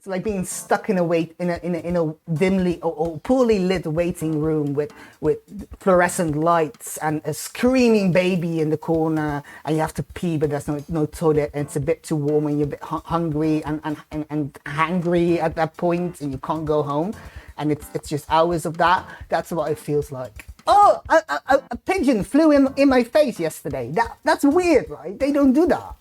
It's like being stuck in a dimly or poorly lit waiting room with fluorescent lights and a screaming baby in the corner, and you have to pee, but there's no toilet, and it's a bit too warm, and you're a bit hungry and hangry at that point, and you can't go home, and it's just hours of that. That's what it feels like. Oh, a pigeon flew in my face yesterday. That's weird, right? They don't do that.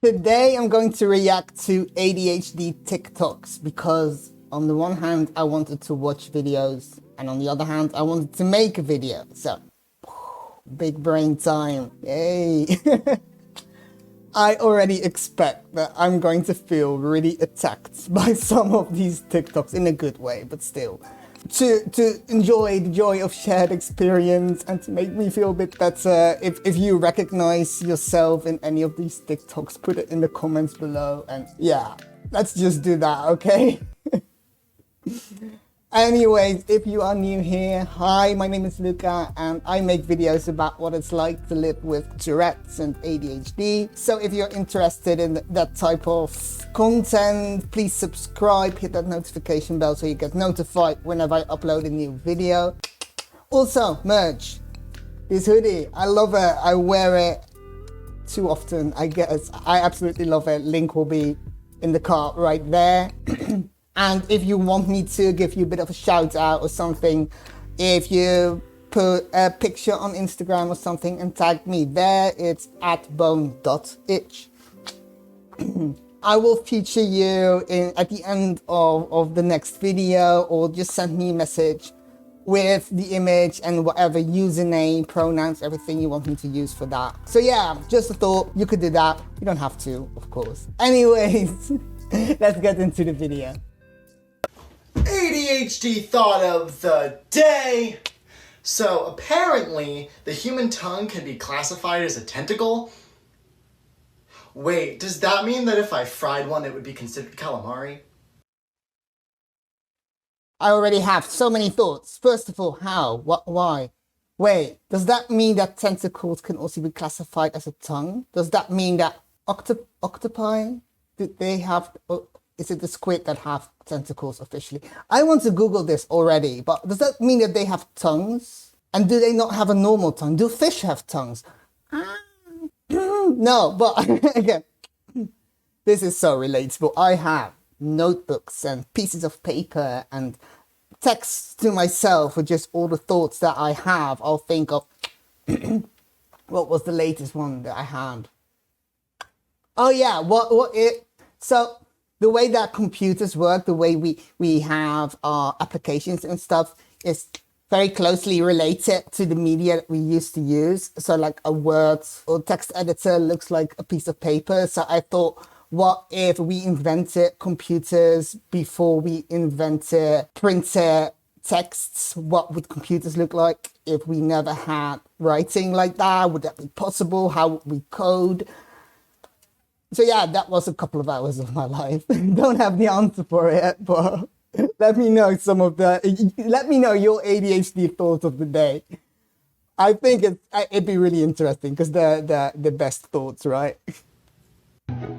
Today I'm going to react to ADHD TikToks because on the one hand I wanted to watch videos and on the other hand I wanted to make a video. So, big brain time. Yay! I already expect that I'm going to feel really attacked by some of these TikToks in a good way, but still. To enjoy the joy of shared experience and to make me feel a bit better, if you recognize yourself in any of these TikToks, put it in the comments below, and yeah, let's just do that, okay? Anyways, if you are new here, hi, my name is Luca and I make videos about what it's like to live with Tourette's and ADHD. So if you're interested in that type of content, please subscribe, hit that notification bell so you get notified whenever I upload a new video. Also, merch. This hoodie, I love it. I wear it too often, I guess. I absolutely love it. Link will be in the cart right there. And if you want me to give you a bit of a shout out or something, if you put a picture on Instagram or something and tag me there, it's at boneitch. I will feature you at the end of the next video, or just send me a message with the image and whatever username, pronouns, everything you want me to use for that. So yeah, just a thought, you could do that. You don't have to, of course. Anyways, let's get into the video. ADHD thought of the day. So apparently the human tongue can be classified as a tentacle. Wait, does that mean that if I fried one it would be considered calamari? I already have so many thoughts. First of all, how? What? Why? Wait, does that mean that tentacles can also be classified as a tongue? Does that mean that octopi, did they have... Is it the squid that have tentacles officially? I want to Google this already, but does that mean that they have tongues? And do they not have a normal tongue? Do fish have tongues? No, but again, this is so relatable. I have notebooks and pieces of paper and texts to myself with just all the thoughts that I have. I'll think of, what was the latest one that I had? Oh yeah, so the way that computers work, the way we have our applications and stuff is very closely related to the media that we used to use. So like a Word or text editor looks like a piece of paper. So I thought, what if we invented computers before we invented printed texts? What would computers look like if we never had writing like that? Would that be possible? How would we code? So yeah, that was a couple of hours of my life. Don't have the answer for it, but let me know let me know your ADHD thoughts of the day. I think it'd be really interesting because they're the best thoughts, right?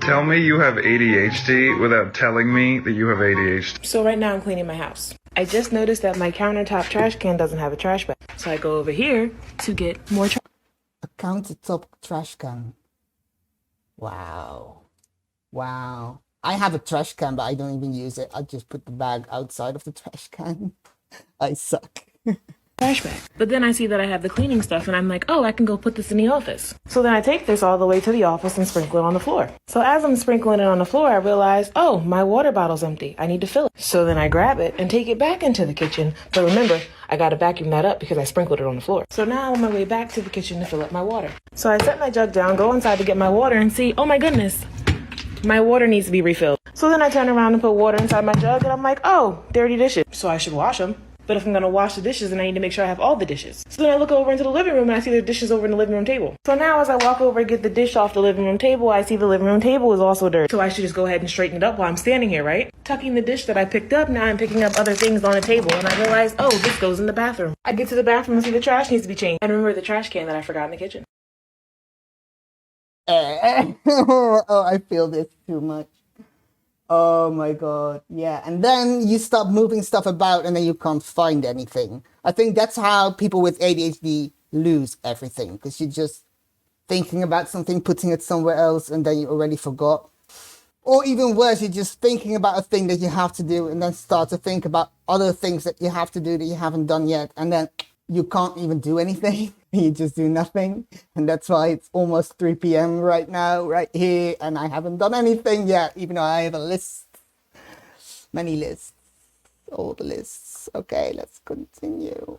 Tell me you have ADHD without telling me that you have ADHD. So right now I'm cleaning my house. I just noticed that my countertop trash can doesn't have a trash bag. So I go over here to get more trash. A countertop trash can. Wow. I have a trash can, but I don't even use it. I just put the bag outside of the trash can. I suck. Trash bag. But then I see that I have the cleaning stuff and I'm like, oh, I can go put this in the office. So then I take this all the way to the office and sprinkle it on the floor. So as I'm sprinkling it on the floor, I realize, oh, my water bottle's empty. I need to fill it. So then I grab it and take it back into the kitchen. But remember, I gotta vacuum that up because I sprinkled it on the floor. So now I'm on my way back to the kitchen to fill up my water. So I set my jug down, go inside to get my water and see, oh my goodness, my water needs to be refilled. So then I turn around and put water inside my jug and I'm like, oh, dirty dishes. So I should wash them. But if I'm gonna wash the dishes, then I need to make sure I have all the dishes. So then I look over into the living room and I see the dishes over in the living room table. So now as I walk over and get the dish off the living room table, I see the living room table is also dirty. So I should just go ahead and straighten it up while I'm standing here, right? Tucking the dish that I picked up, now I'm picking up other things on the table and I realize, oh, this goes in the bathroom. I get to the bathroom and see the trash needs to be changed. And remember the trash can that I forgot in the kitchen. Oh, I feel this too much. Oh my god, yeah. And then you start moving stuff about and then you can't find anything. I think that's how people with ADHD lose everything, because you're just thinking about something, putting it somewhere else, and then you already forgot. Or even worse, you're just thinking about a thing that you have to do and then start to think about other things that you have to do that you haven't done yet. And then you can't even do anything. You just do nothing. And that's why it's almost 3 p.m. right now, right here. And I haven't done anything yet, even though I have a list. Many lists. All the lists. Okay, let's continue.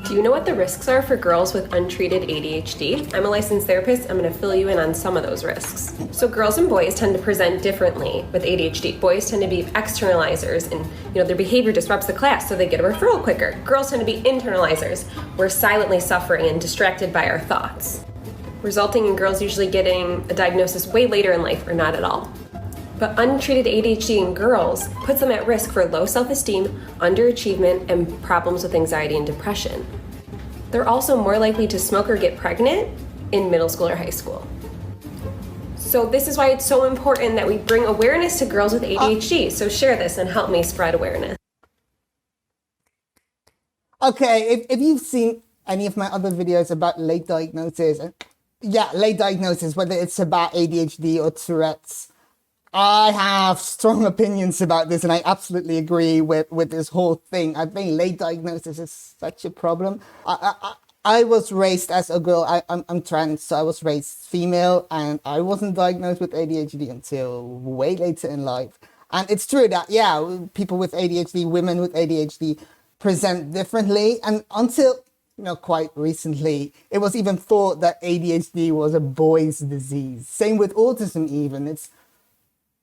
Do you know what the risks are for girls with untreated ADHD? I'm a licensed therapist. I'm going to fill you in on some of those risks. So girls and boys tend to present differently with ADHD. Boys tend to be externalizers and their behavior disrupts the class, so they get a referral quicker. Girls tend to be internalizers. We're silently suffering and distracted by our thoughts, resulting in girls usually getting a diagnosis way later in life or not at all. But untreated ADHD in girls puts them at risk for low self-esteem, underachievement, and problems with anxiety and depression. They're also more likely to smoke or get pregnant in middle school or high school. So this is why it's so important that we bring awareness to girls with ADHD. So share this and help me spread awareness. Okay, if you've seen any of my other videos about late diagnosis, whether it's about ADHD or Tourette's, I have strong opinions about this, and I absolutely agree with this whole thing. I think late diagnosis is such a problem. I was raised as a girl. I'm trans, so I was raised female, and I wasn't diagnosed with ADHD until way later in life. And it's true that, people with ADHD, women with ADHD present differently. And until, quite recently, it was even thought that ADHD was a boy's disease. Same with autism even. It's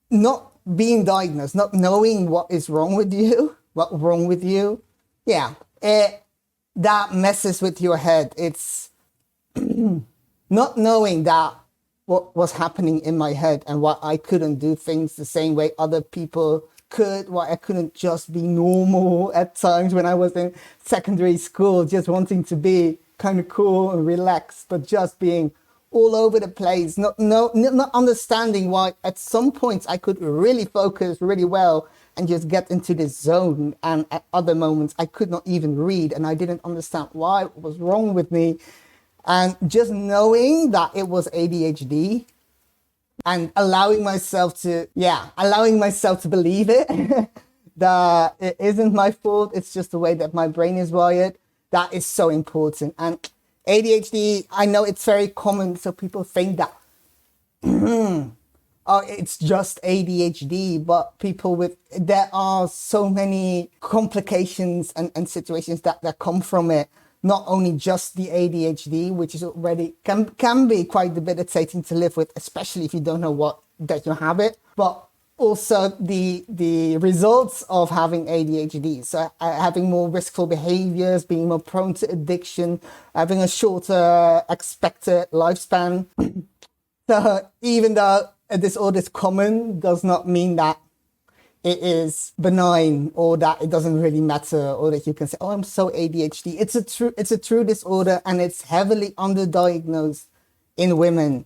not being diagnosed, not knowing what is wrong with you, that messes with your head. It's not knowing that what was happening in my head and why I couldn't do things the same way other people could, why I couldn't just be normal at times when I was in secondary school, just wanting to be kind of cool and relaxed, but just being all over the place, not understanding why at some points I could really focus really well and just get into this zone, and at other moments I could not even read and I didn't understand why, what was wrong with me. And just knowing that it was ADHD and allowing myself to believe it, that it isn't my fault, it's just the way that my brain is wired, that is so important. And ADHD, I know it's very common, so people think that, it's just ADHD, but there are so many complications and situations that come from it. Not only just the ADHD, which is already, can be quite debilitating to live with, especially if you don't know that you have it, but also the results of having ADHD. So having more riskful behaviors, being more prone to addiction, having a shorter expected lifespan. So even though a disorder is common, does not mean that it is benign or that it doesn't really matter, or that you can say, oh, I'm so ADHD. It's a true disorder, and it's heavily underdiagnosed in women.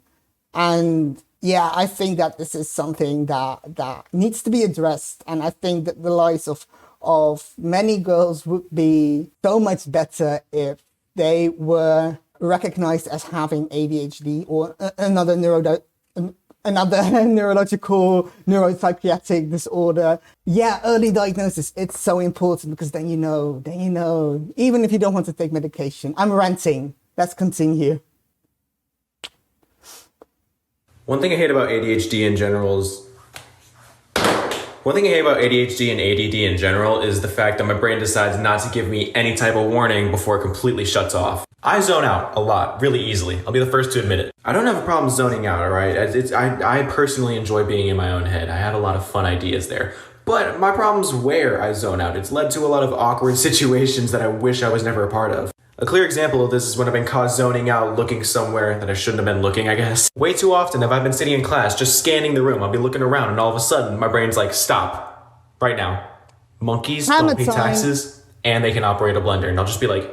And I think that this is something that needs to be addressed. And I think that the lives of many girls would be so much better if they were recognized as having ADHD or another neurological, neuropsychiatric disorder. Early diagnosis, it's so important, because then you know, even if you don't want to take medication. I'm ranting. Let's continue. One thing I hate about ADHD and ADD in general is the fact that my brain decides not to give me any type of warning before it completely shuts off. I zone out a lot, really easily. I'll be the first to admit it. I don't have a problem zoning out, all right? I personally enjoy being in my own head. I have a lot of fun ideas there. But my problem's where I zone out. It's led to a lot of awkward situations that I wish I was never a part of. A clear example of this is when I've been caught zoning out looking somewhere that I shouldn't have been looking, I guess. Way too often have I been sitting in class just scanning the room. I'll be looking around and all of a sudden my brain's like, stop, right now. Monkeys don't pay taxes and they can operate a blender. And I'll just be like,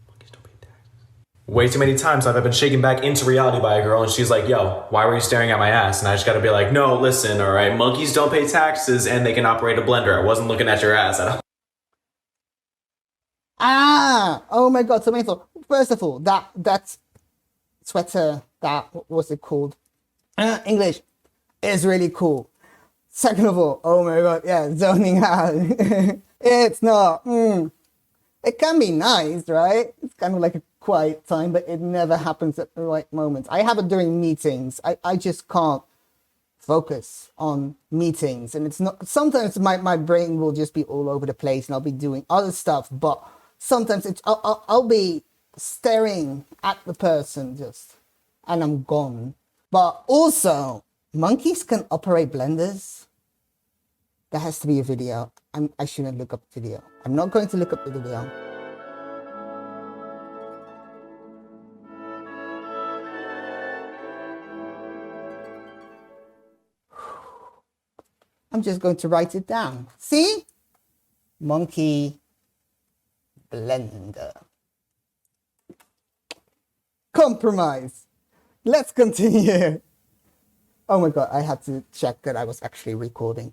monkeys don't pay taxes. Way too many times I've been shaken back into reality by a girl and she's like, yo, why were you staring at my ass? And I just gotta be like, no, listen, all right, monkeys don't pay taxes and they can operate a blender. I wasn't looking at your ass. Oh my god, tomato. First of all, that sweater, what was it called? English is really cool. Second of all, oh my god, yeah, zoning out. It's not. It can be nice, right? It's kind of like a quiet time, but it never happens at the right moments. I have it during meetings. I just can't focus on meetings, and it's not. Sometimes my brain will just be all over the place, and I'll be doing other stuff. But sometimes I'll be staring at the person just, and I'm gone. But also, monkeys can operate blenders. There has to be a video. I shouldn't look up the video. I'm not going to look up the video. I'm just going to write it down. See? Monkey blender. Compromise. Let's continue. Oh my god, I had to check that I was actually recording.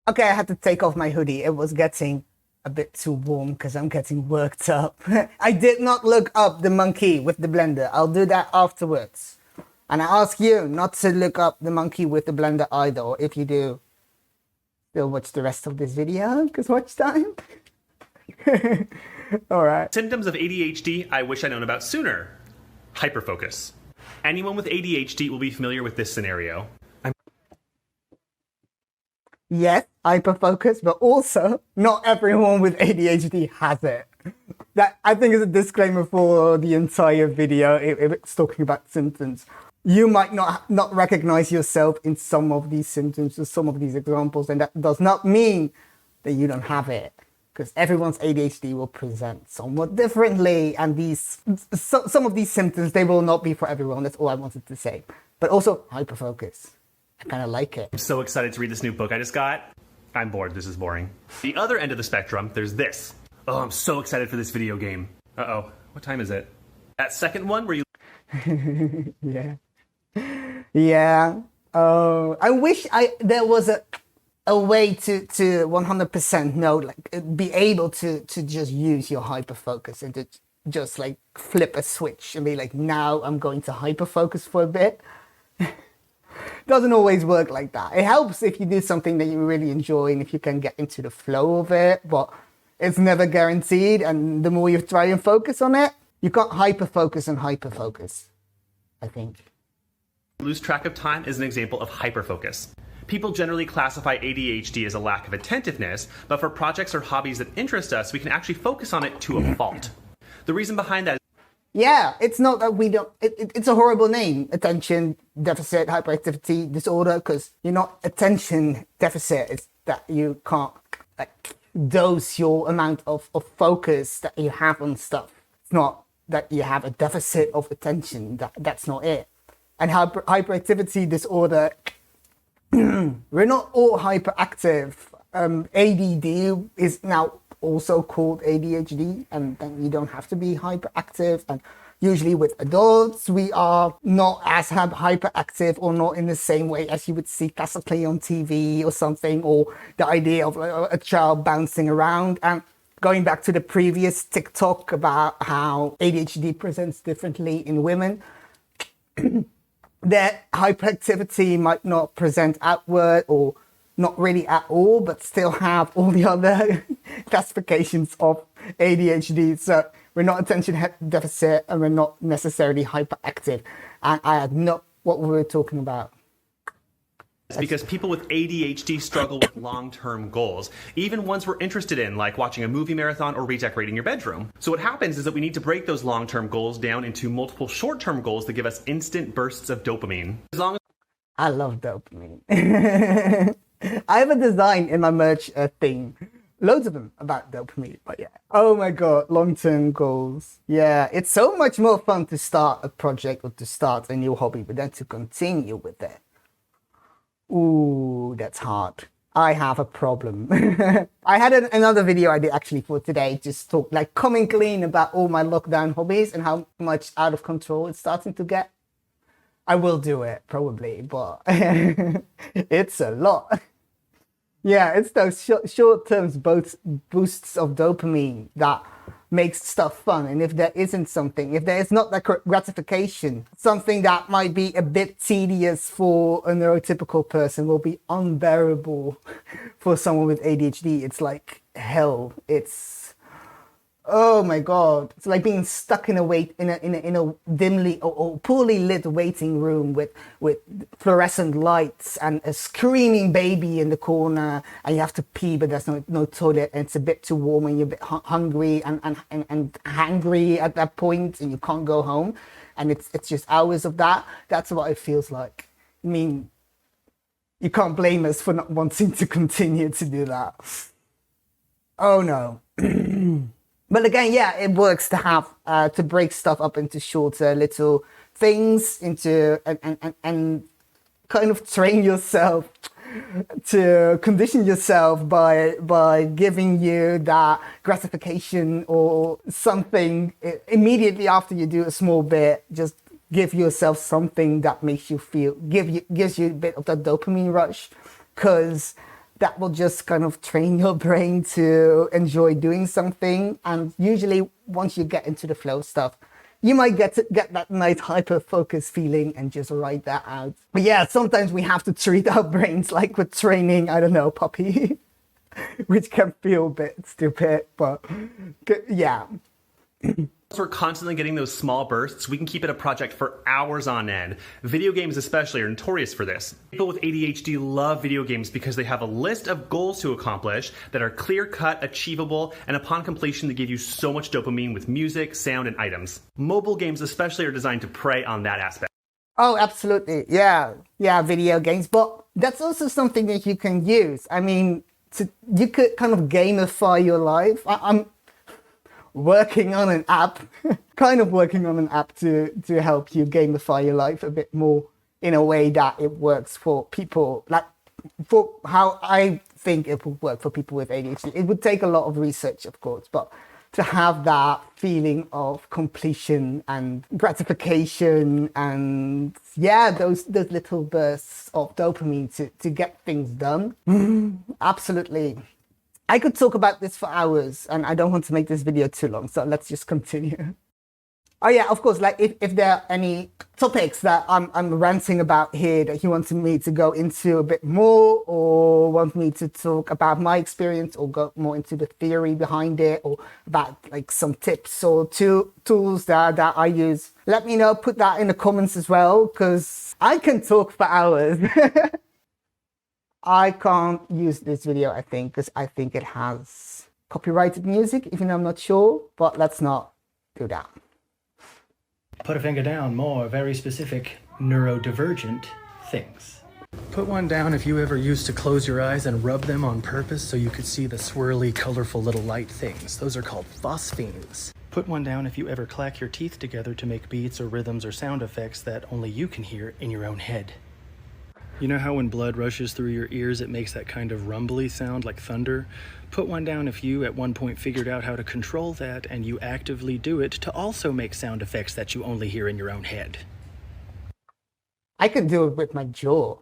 Okay, I had to take off my hoodie. It was getting a bit too warm because I'm getting worked up. I did not look up the monkey with the blender. I'll do that afterwards. And I ask you not to look up the monkey with the blender either. Or if you do, still watch the rest of this video because watch time. All right. Symptoms of ADHD I wish I'd known about sooner. Hyperfocus. Anyone with ADHD will be familiar with this scenario. Yes, hyperfocus, but also not everyone with ADHD has it. That I think is a disclaimer for the entire video if it's talking about symptoms. You might not recognize yourself in some of these symptoms or some of these examples, and that does not mean that you don't have it, because everyone's ADHD will present somewhat differently, and some of these symptoms, they will not be for everyone. That's all I wanted to say. But also hyperfocus. I kind of like it. I'm so excited to read this new book I just got. I'm bored. This is boring. The other end of the spectrum, there's this. Oh, I'm so excited for this video game. Uh-oh. What time is it? That second one where you... Yeah. Oh, I wish there was a way to 100% know, like, be able to just use your hyperfocus and to just like flip a switch and be like, now I'm going to hyperfocus for a bit. Doesn't always work like that. It helps if you do something that you really enjoy and if you can get into the flow of it, but it's never guaranteed. And the more you try and focus on it, you can't hyperfocus and hyperfocus, I think. Lose track of time is an example of hyperfocus. People generally classify ADHD as a lack of attentiveness, but for projects or hobbies that interest us, we can actually focus on it to a fault. The reason behind that is yeah, it's not that we don't, it's a horrible name, attention deficit hyperactivity disorder, because you're not attention deficit, it's that you can't like dose your amount of focus that you have on stuff. It's not that you have a deficit of attention, that's not it. And hyperactivity disorder, we're not all hyperactive. ADD is now also called ADHD, and then you don't have to be hyperactive. And usually with adults, we are not as hyperactive or not in the same way as you would see classically on TV or something, or the idea of a child bouncing around. And going back to the previous TikTok about how ADHD presents differently in women, that hyperactivity might not present outward or not really at all, but still have all the other classifications of ADHD. So we're not attention deficit and we're not necessarily hyperactive. And I had not what we were talking about. It's because people with ADHD struggle with long-term goals, even ones we're interested in, like watching a movie marathon or redecorating your bedroom. So what happens is that we need to break those long-term goals down into multiple short-term goals that give us instant bursts of dopamine. I love dopamine. I have a design in my merch thing. Loads of them about dopamine, but yeah. Oh my god, long-term goals. Yeah, it's so much more fun to start a project or to start a new hobby, but then to continue with it. Ooh, that's hard. I have a problem. I had another video I did actually for today, just talk like coming clean about all my lockdown hobbies and how much out of control it's starting to get. I will do it probably, but it's a lot. Yeah, it's those short-term boosts of dopamine that makes stuff fun. And if there isn't something, if there is not that gratification, something that might be a bit tedious for a neurotypical person will be unbearable for someone with ADHD. It's like hell. Oh my god, it's like being stuck in a dimly or poorly lit waiting room with fluorescent lights and a screaming baby in the corner, and you have to pee but there's no toilet, and it's a bit too warm and you're a bit hungry and hangry at that point, and you can't go home, and it's just hours of that. That's what it feels like. I mean, you can't blame us for not wanting to continue to do that. Oh no. But again, yeah, it works to have to break stuff up into shorter little things, into and kind of train yourself to condition yourself by giving you that gratification or something immediately after you do a small bit. Just give yourself something that makes you feel gives you a bit of that dopamine rush, because that will just kind of train your brain to enjoy doing something. And usually once you get into the flow stuff, you might get that nice hyper-focus feeling and just write that out. But yeah, sometimes we have to treat our brains like we're training, I don't know, puppy, which can feel a bit stupid, but yeah. We're constantly getting those small bursts. We can keep it a project for hours on end. Video games especially are notorious for this. People with ADHD love video games because they have a list of goals to accomplish that are clear-cut, achievable, and upon completion they give you so much dopamine with music, sound, and items. Mobile games especially are designed to prey on that aspect. Oh, absolutely. Yeah, video games. But that's also something that you can use. I mean, you could kind of gamify your life. I'm working on an app to help you gamify your life a bit more in a way that it works for people, like for how I think it would work for people with ADHD. It would take a lot of research, of course, but to have that feeling of completion and gratification and yeah, those little bursts of dopamine to get things done. Absolutely. I could talk about this for hours, and I don't want to make this video too long, so let's just continue. Oh yeah, of course, like if there are any topics that I'm ranting about here that you want me to go into a bit more, or want me to talk about my experience or go more into the theory behind it, or about like some tips or tools that I use, let me know, put that in the comments as well, because I can talk for hours. I can't use this video, I think, because I think it has copyrighted music, even though I'm not sure, but let's not do that. Put a finger down, more very specific neurodivergent things. Put one down if you ever used to close your eyes and rub them on purpose so you could see the swirly, colorful little light things. Those are called phosphenes. Put one down if you ever clack your teeth together to make beats or rhythms or sound effects that only you can hear in your own head. You know how when blood rushes through your ears it makes that kind of rumbly sound like thunder? Put one down if you at one point figured out how to control that and you actively do it to also make sound effects that you only hear in your own head. I could do it with my jaw.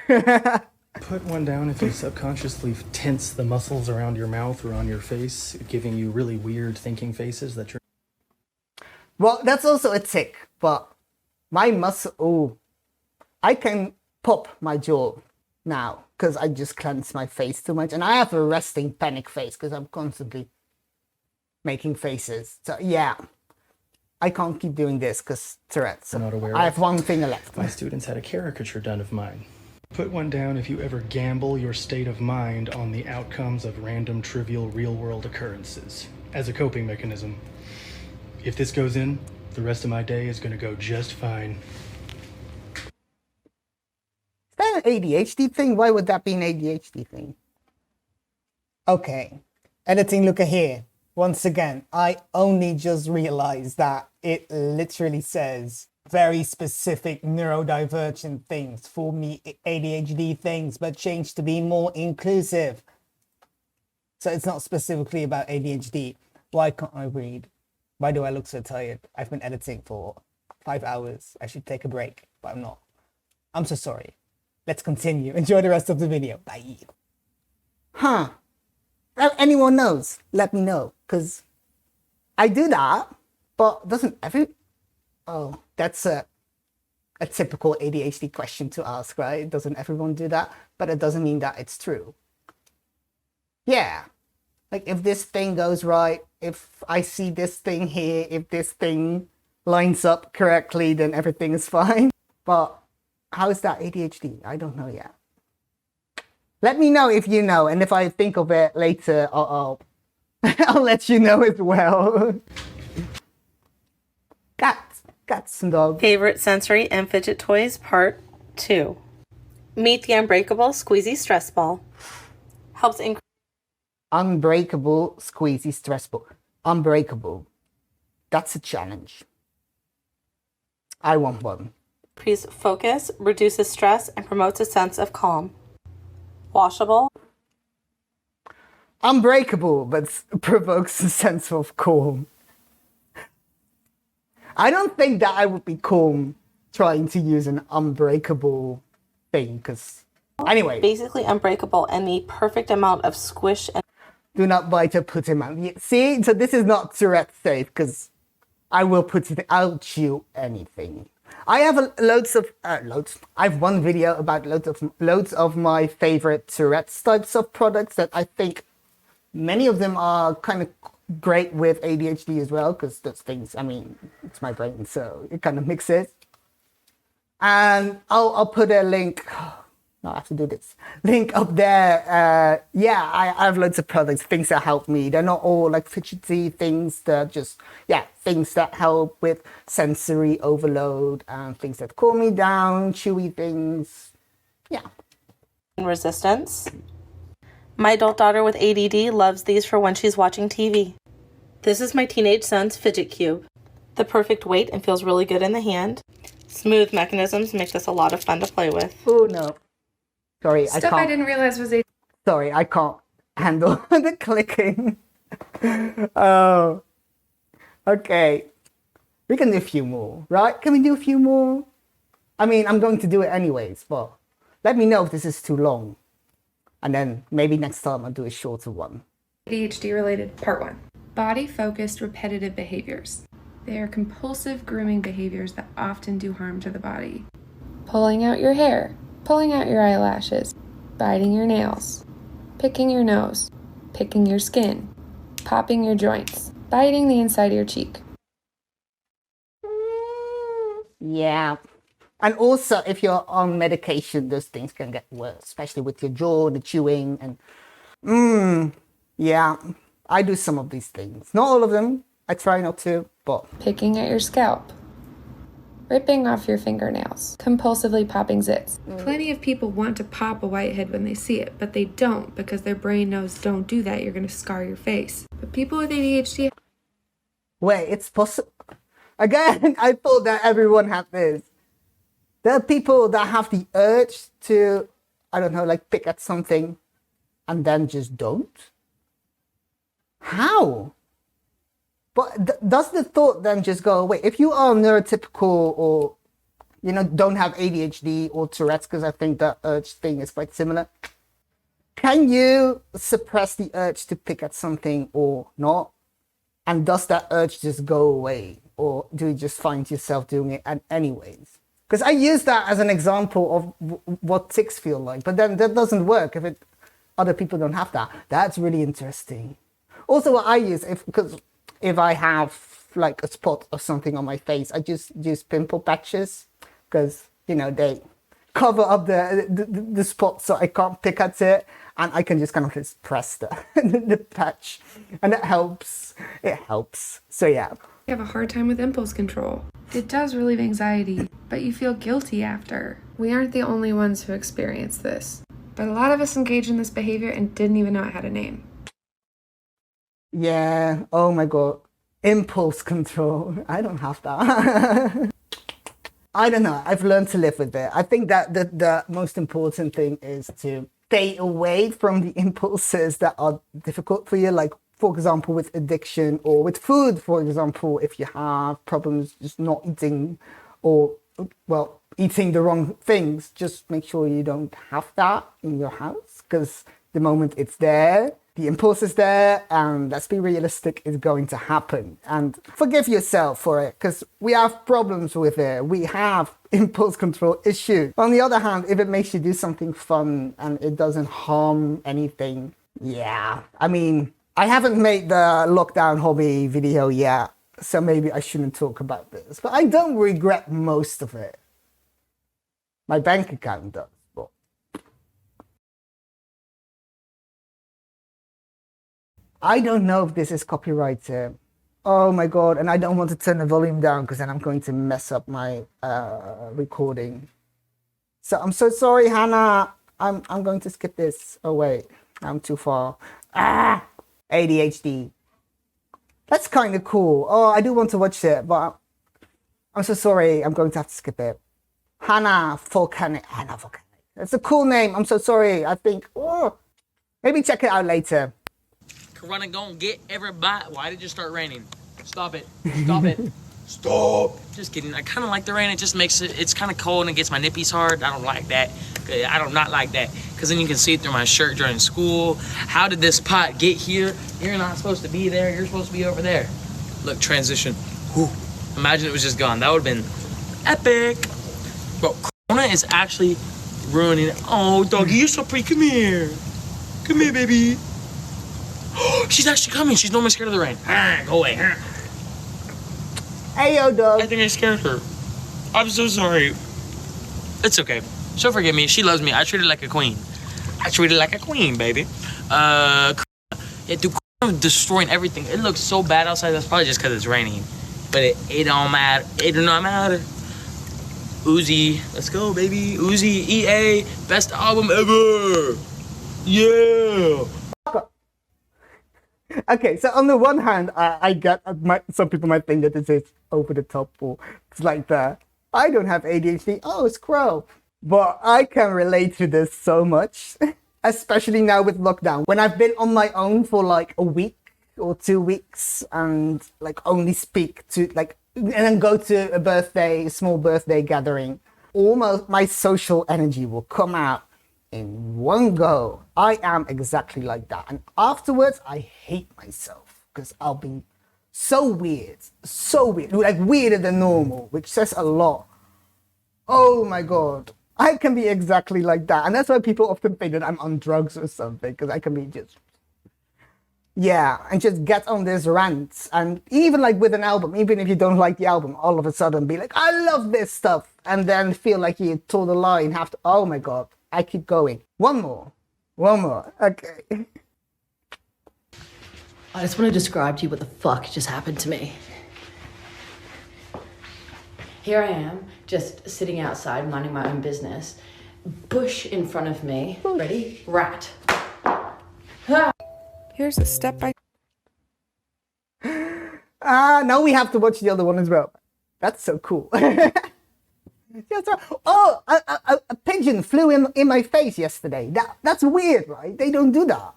Put one down if you subconsciously tense the muscles around your mouth or on your face, giving you really weird thinking faces that you're... Well, that's also a tick, but my muscle, I can pop my jaw now because I just clench my face too much, and I have a resting panic face because I'm constantly making faces. So yeah, I can't keep doing this because Tourette's. So not aware I have one finger left. My students had a caricature done of mine. Put one down if you ever gamble your state of mind on the outcomes of random, trivial, real-world occurrences as a coping mechanism. If this goes in, the rest of my day is going to go just fine. Is that an ADHD thing? Why would that be an ADHD thing? Okay, editing Luca here. Once again, I only just realized that it literally says very specific neurodivergent things, for me ADHD things, but changed to be more inclusive. So it's not specifically about ADHD. Why can't I read? Why do I look so tired? I've been editing for 5 hours. I should take a break, but I'm not. I'm so sorry. Let's continue. Enjoy the rest of the video. Bye. Huh. If anyone knows, let me know. Because I do that, but doesn't every... Oh, that's a typical ADHD question to ask, right? Doesn't everyone do that? But it doesn't mean that it's true. Yeah. Like if this thing goes right, if I see this thing here, if this thing lines up correctly, then everything is fine. But how is that ADHD? I don't know yet. Let me know if you know, and if I think of it later, I'll let you know as well. Cats and dogs. Favorite sensory and fidget toys, part 2. Meet the unbreakable squeezy stress ball. Helps increase Unbreakable squeezy stress ball. Unbreakable. That's a challenge. I want one. focus, reduces stress, and promotes a sense of calm. Washable. Unbreakable, but provokes a sense of calm. I don't think that I would be calm trying to use an unbreakable thing, because... Anyway. Basically unbreakable and the perfect amount of squish and... Do not bite or put him out. See, so this is not Tourette safe, because I'll chew anything. I have loads. I have one video about loads of my favorite Tourette's types of products that I think many of them are kind of great with ADHD as well, because those things, I mean, it's my brain, so it kind of mixes. And I'll put a link. No, I have to do this. Link up there. Yeah, I have loads of products, things that help me. They're not all like fidgety things. They're just, yeah, things that help with sensory overload and things that calm me down, chewy things. Yeah. Resistance. My adult daughter with ADD loves these for when she's watching TV. This is my teenage son's fidget cube. The perfect weight and feels really good in the hand. Smooth mechanisms make this a lot of fun to play with. Oh, no. Sorry, I can't. I didn't realize was a... Sorry, I can't handle the clicking. Oh. Okay. We can do a few more, right? Can we do a few more? I mean, I'm going to do it anyways, but let me know if this is too long. And then maybe next time I'll do a shorter one. ADHD related, part 1. Body-focused repetitive behaviors. They are compulsive grooming behaviors that often do harm to the body. Pulling out your hair. Pulling out your eyelashes, biting your nails, picking your nose, picking your skin, popping your joints, biting the inside of your cheek. Yeah. And also, if you're on medication, those things can get worse, especially with your jaw, the chewing, and... yeah, I do some of these things. Not all of them. I try not to, but... Picking at your scalp. Ripping off your fingernails, compulsively popping zits. Plenty of people want to pop a whitehead when they see it, but they don't because their brain knows don't do that, you're going to scar your face. But people with ADHD... Wait, it's possible? Again, I thought that everyone had this. There are people that have the urge to, I don't know, like pick at something and then just don't. How? But does the thought then just go away? If you are neurotypical or, you know, don't have ADHD or Tourette's, because I think that urge thing is quite similar, can you suppress the urge to pick at something or not? And does that urge just go away? Or do you just find yourself doing it anyways? Because I use that as an example of what tics feel like, but then that doesn't work if other people don't have that. That's really interesting. Also, what I use, if I have like a spot or something on my face, I just use pimple patches because, you know, they cover up the spot so I can't pick at it, and I can just kind of just press the patch, and it helps. It helps. So yeah. You have a hard time with impulse control. It does relieve anxiety, but you feel guilty after. We aren't the only ones who experience this, but a lot of us engage in this behavior and didn't even know it had a name. Yeah, oh my god. Impulse control. I don't have that. I don't know. I've learned to live with it. I think that the most important thing is to stay away from the impulses that are difficult for you. Like, for example, with addiction or with food, for example, if you have problems just not eating or, well, eating the wrong things, just make sure you don't have that in your house, because the moment it's there, the impulse is there, and let's be realistic, it's going to happen. And forgive yourself for it, because we have problems with it. We have impulse control issues. On the other hand, if it makes you do something fun and it doesn't harm anything, yeah. I mean, I haven't made the lockdown hobby video yet, so maybe I shouldn't talk about this. But I don't regret most of it. My bank account does. But I don't know if this is copyrighted. Oh my god, and I don't want to turn the volume down because then I'm going to mess up my recording. So I'm so sorry, Hannah. I'm going to skip this. Oh wait, I'm too far. ADHD. That's kind of cool. Oh, I do want to watch it, but I'm so sorry. I'm going to have to skip it. Hannah Volcanic. That's a cool name. I'm so sorry. I think, maybe check it out later. Corona gonna get everybody. Why did it just start raining? Stop it. Stop it. Stop. Just kidding. I kind of like the rain. It just makes it, it's kind of cold and it gets my nippies hard. I don't like that. I do not like that. Because then you can see it through my shirt during school. How did this pot get here? You're not supposed to be there. You're supposed to be over there. Look, transition. Whew. Imagine it was just gone. That would have been epic. Bro, Corona is actually ruining it. Oh, doggy, you're so pretty. Come here. Come here, baby. She's actually coming. She's normally scared of the rain. Go away. Hey, yo, dog. I think I scared her. I'm so sorry. It's okay. She'll forgive me. She loves me. I treat her like a queen. I treat her like a queen, baby. Yeah, dude, destroying everything. It looks so bad outside. That's probably just because it's raining. But it don't matter. It do not matter. Uzi. Let's go, baby. Uzi, EA. Best album ever. Yeah. Okay, so on the one hand, I get, some people might think that this is over the top, or it's like I don't have ADHD, oh, it's Crow. But I can relate to this so much, especially now with lockdown. When I've been on my own for like a week or 2 weeks and like only speak to like, and then go to a small birthday gathering, almost my social energy will come out in one go. I am exactly like that. And afterwards, I hate myself because I'll be so weird, like weirder than normal, which says a lot. Oh my God. I can be exactly like that. And that's why people often think that I'm on drugs or something, because I can be just, yeah, and just get on this rant. And even like with an album, even if you don't like the album, all of a sudden be like, I love this stuff. And then feel like you told a lie and have to, oh my God. I keep going. One more. Okay. I just want to describe to you what the fuck just happened to me. Here I am, just sitting outside, minding my own business. Bush in front of me. Ready? Rat. Here's a step by. Now we have to watch the other one as well. That's so cool. Oh, a pigeon flew in my face yesterday. That's weird, right? They don't do that.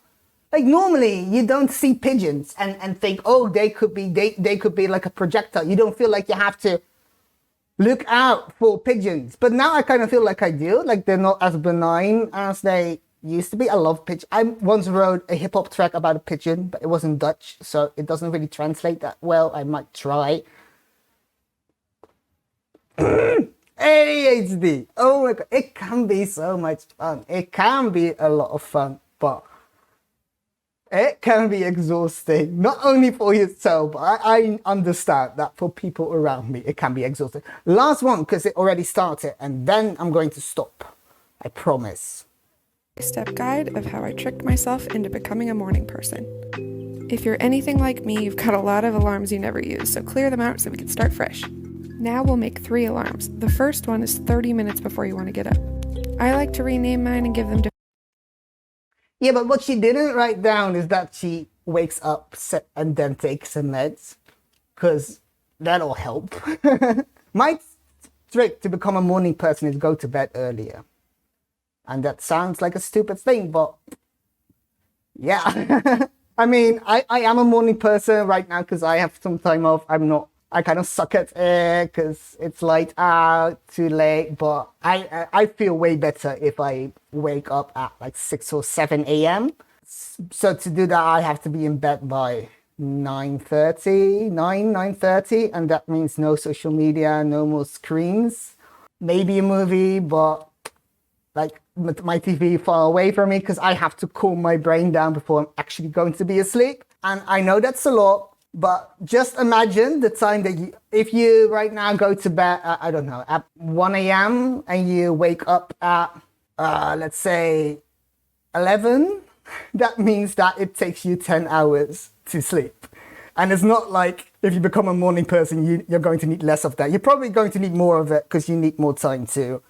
Like normally you don't see pigeons and think, oh, they could be like a projector. You don't feel like you have to look out for pigeons. But now I kind of feel like I do. Like they're not as benign as they used to be. I love pigeons. I once wrote a hip hop track about a pigeon, but it was in Dutch, so it doesn't really translate that well. I might try. ADHD. Oh my God. It can be so much fun. It can be a lot of fun, but it can be exhausting. Not only for yourself, but I understand that for people around me, it can be exhausting. Last one, because it already started, and then I'm going to stop. I promise. Step guide of how I tricked myself into becoming a morning person. If you're anything like me, you've got a lot of alarms you never use, so clear them out so we can start fresh. Now we'll make 3 alarms. The first one is 30 minutes before you want to get up. I like to rename mine and give them to... Yeah, but what she didn't write down is that she wakes up and then takes some meds, because that'll help. trick to become a morning person is go to bed earlier. And that sounds like a stupid thing, but yeah. I mean, I am a morning person right now because I have some time off. I kind of suck at it because it's light out, too late, but I feel way better if I wake up at like 6 or 7 a.m. So to do that, I have to be in bed by 9:30, and that means no social media, no more screens, maybe a movie, but like my TV far away from me because I have to calm my brain down before I'm actually going to be asleep. And I know that's a lot, but just imagine the time that if you right now go to bed, I don't know, at 1 a.m. and you wake up at, let's say, 11, that means that it takes you 10 hours to sleep. And it's not like if you become a morning person, you're going to need less of that. You're probably going to need more of it because you need more time to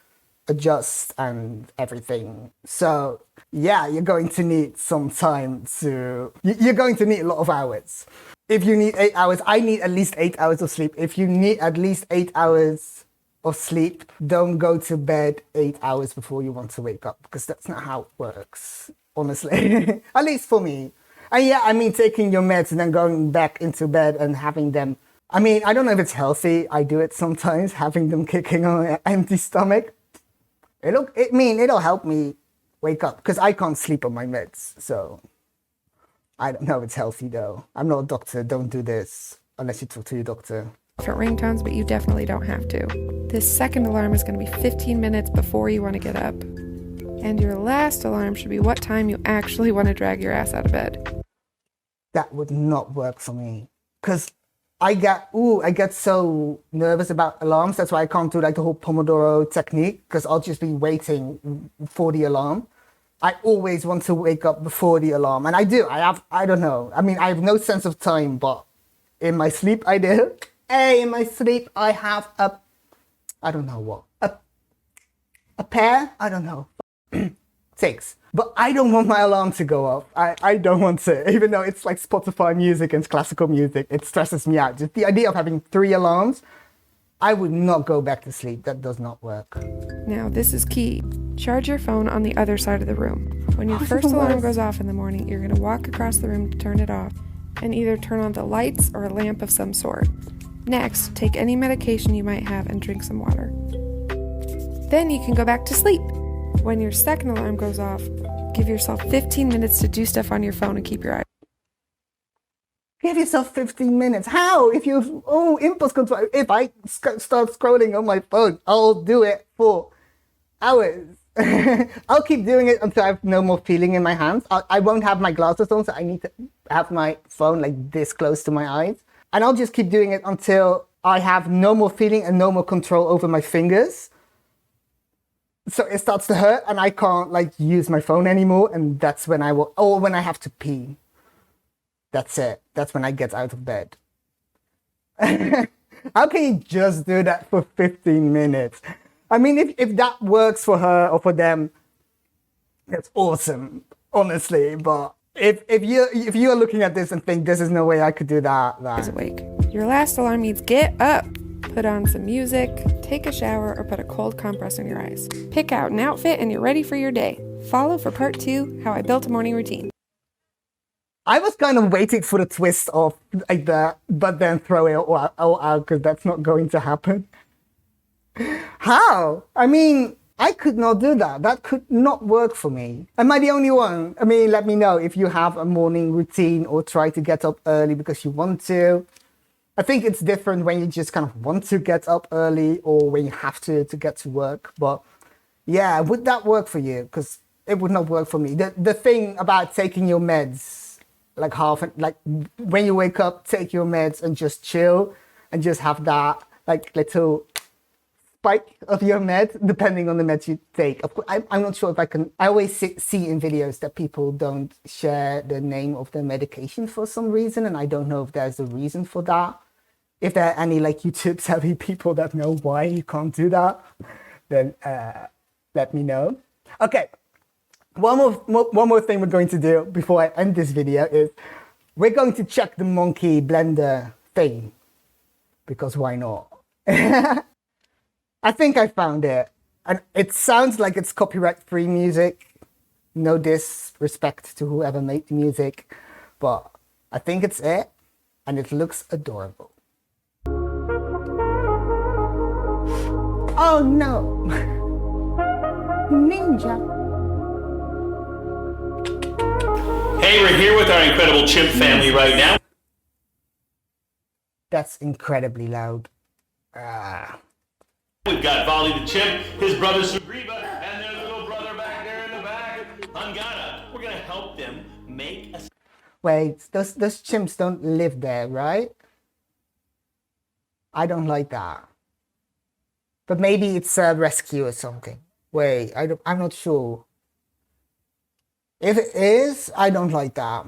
adjust and everything. So yeah, you're going to need some time you're going to need a lot of hours. If you need 8 hours, I need at least 8 hours of sleep. If you need at least 8 hours of sleep, don't go to bed 8 hours before you want to wake up because that's not how it works, honestly. At least for me. And yeah, I mean, taking your meds and then going back into bed and having them, I mean, I don't know if it's healthy. I do it sometimes, having them kicking on an empty stomach. It'll help me wake up because I can't sleep on my meds. So I don't know if it's healthy though. I'm not a doctor. Don't do this unless you talk to your doctor. Different ringtones, but you definitely don't have to. This second alarm is going to be 15 minutes before you want to get up. And your last alarm should be what time you actually want to drag your ass out of bed. That would not work for me because I get so nervous about alarms. That's why I can't do like the whole Pomodoro technique because I'll just be waiting for the alarm. I always want to wake up before the alarm. And I don't know. I mean, I have no sense of time, but in my sleep, I do. Hey, in my sleep, I have I don't know what, a pair? I don't know. 6. But I don't want my alarm to go off. I don't want it, even though it's like Spotify music and classical music. It stresses me out. Just the idea of having 3 alarms, I would not go back to sleep. That does not work. Now, this is key. Charge your phone on the other side of the room. When your first alarm goes off in the morning, you're going to walk across the room to turn it off and either turn on the lights or a lamp of some sort. Next, take any medication you might have and drink some water. Then you can go back to sleep. When your second alarm goes off, give yourself 15 minutes to do stuff on your phone and keep your eyes. Give yourself 15 minutes. How? Impulse control. If I start scrolling on my phone, I'll do it for hours. I'll keep doing it until I have no more feeling in my hands. I won't have my glasses on, so I need to have my phone like this close to my eyes. And I'll just keep doing it until I have no more feeling and no more control over my fingers. So it starts to hurt and I can't like use my phone anymore. And that's when when I have to pee. That's it. That's when I get out of bed. How can you just do that for 15 minutes? I mean, if that works for her or for them, that's awesome, honestly. But if you're looking at this and think this is no way I could do that, awake. Your last alarm means get up. Put on some music, take a shower, or put a cold compress on your eyes. Pick out an outfit and you're ready for your day. Follow for part 2, how I built a morning routine. I was kind of waiting for the twist of like that, but then throw it all out because that's not going to happen. How? I mean, I could not do that. That could not work for me. Am I the only one? I mean, let me know if you have a morning routine or try to get up early because you want to. I think it's different when you just kind of want to get up early or when you have to get to work. But yeah, would that work for you? Because it would not work for me. The thing about taking your meds, like when you wake up, take your meds and just chill and just have that like little spike of your med, depending on the meds you take. Of course, I'm not sure if I can. I always see in videos that people don't share the name of their medication for some reason, and I don't know if there's a reason for that. If there are any like YouTube savvy people that know why you can't do that, then let me know. Okay, one more thing we're going to do before I end this video is we're going to check the monkey blender thing because why not? I think I found it. And it sounds like it's copyright-free music. No disrespect to whoever made the music. But I think it's it. And it looks adorable. Oh no! Ninja! Hey, we're here with our incredible chimp family right now. That's incredibly loud. We've got Volley the chimp, his brother Sugriva, and their little brother back there in the back, Angana. We're gonna help them make a... Wait, those chimps don't live there, right? I don't like that. But maybe it's a rescue or something. Wait, I'm not sure. If it is, I don't like that.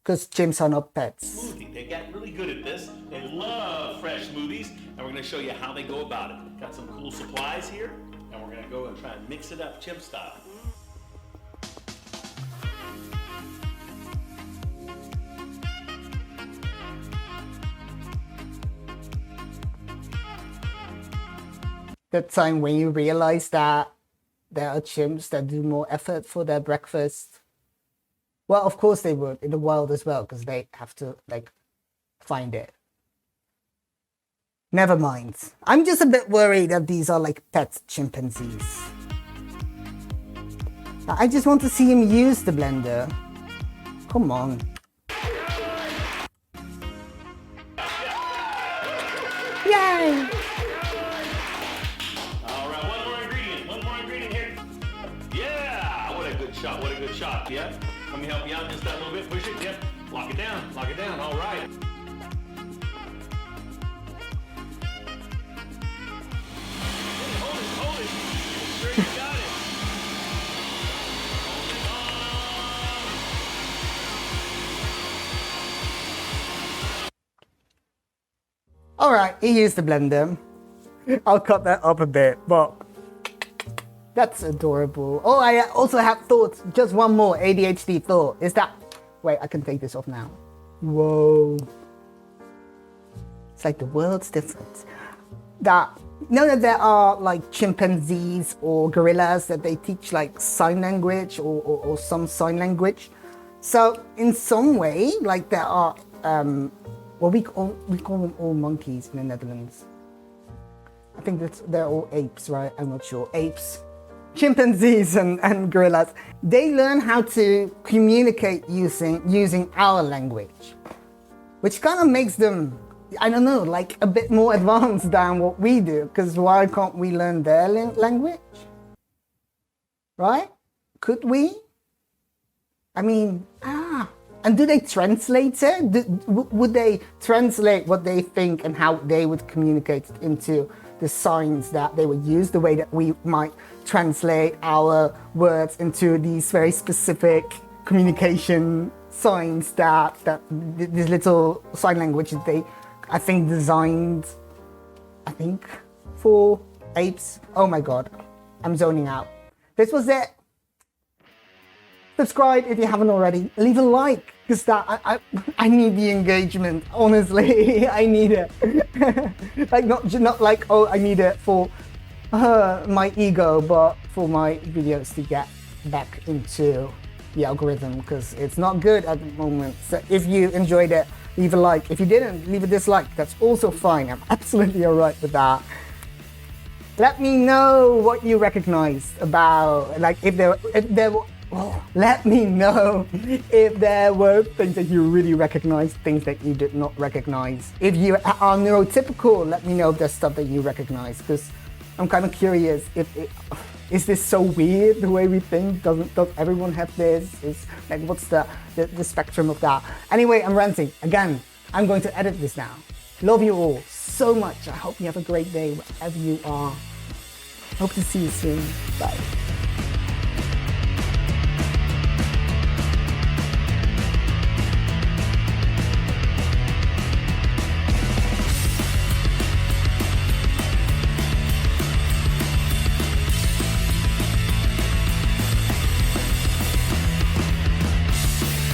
Because chimps are not pets. Smoothie. They got really good at this. They love fresh smoothies, and we're gonna show you how they go about it. Got some cool supplies here, and we're gonna go and try and mix it up chimp style. That time when you realize that there are chimps that do more effort for their breakfast. Well, of course they would in the wild as well, because they have to like find it. Never mind. I'm just a bit worried that these are like pet chimpanzees. I just want to see him use the blender. Come on. Yay! What a good shot, yeah? Let me help you out just that little bit, push it, yep. Lock it down, all right. Hold it. Sure you got it. All right, he used the blender. I'll cut that up a bit, but that's adorable. Oh, I also have thoughts. Just one more ADHD thought. Is that... Wait, I can take this off now. Whoa. It's like the world's different. That... You know that there are like chimpanzees or gorillas that they teach like sign language or some sign language. So in some way, like there are... well, we call them all monkeys in the Netherlands. I think they're all apes, right? I'm not sure. Apes. Chimpanzees and gorillas, they learn how to communicate using our language, which kind of makes them, I don't know, like a bit more advanced than what we do, because why can't we learn their language? Right? Could we? I mean, and do they translate it? Would they translate what they think and how they would communicate into the signs that they would use, the way that we might translate our words into these very specific communication signs that this little sign language that they, I think, designed, for apes. Oh my god, I'm zoning out. This was it. Subscribe if you haven't already. Leave a like, because I need the engagement. Honestly, I need it. Like not like, oh, I need it for my ego, but for my videos to get back into the algorithm, because it's not good at the moment. So if you enjoyed it, leave a like. If you didn't, leave a dislike. That's also fine. I'm absolutely alright with that. Let me know what you recognized about, like if there were. Oh, let me know if there were things that you really recognized, things that you did not recognize. If you are neurotypical, let me know if there's stuff that you recognize, because I'm kind of curious. Is this so weird the way we think? Does everyone have this? What's the spectrum of that? Anyway, I'm ranting. Again, I'm going to edit this now. Love you all so much. I hope you have a great day wherever you are. Hope to see you soon. Bye.